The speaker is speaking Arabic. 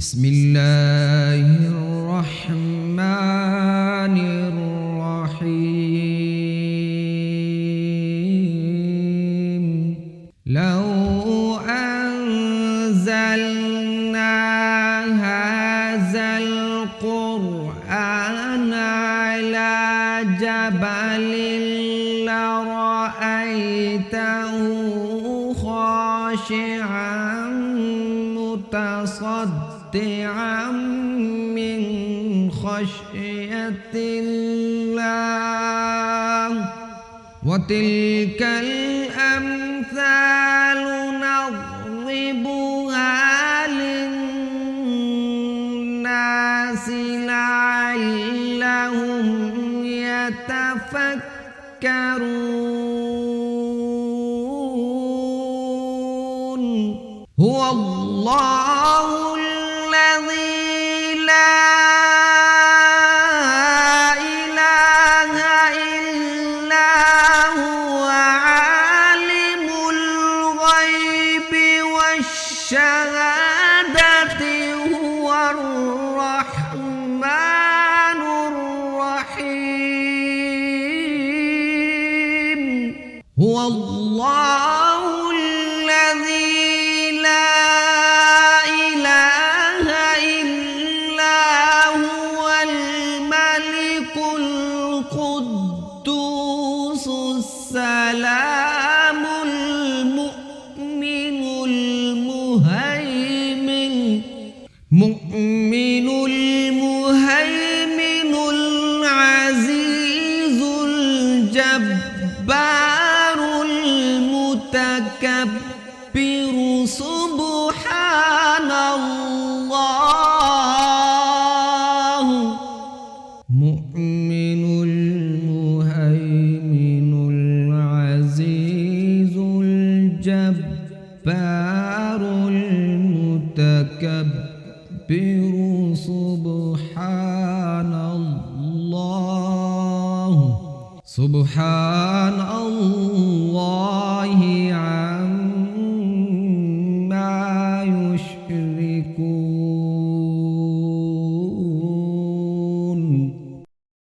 بسم الله الرحمن الرحيم لو أنزلنا هذا القرآن على جبل لرأيته خاشعا متصدعا من خشية الله وتلك الأمثال نضربها للناس لعلهم يتفكرون هو الله الذي لا إله إلا هو عالم الغيب والشهادة هو الرحمن الرحيم هو الله الذي السلام المؤمن المهيمن العزيز الجبار المتكبر سبحان الله مؤمن المهيمن العزيز الجبار المتكبر سبحان الله سبحان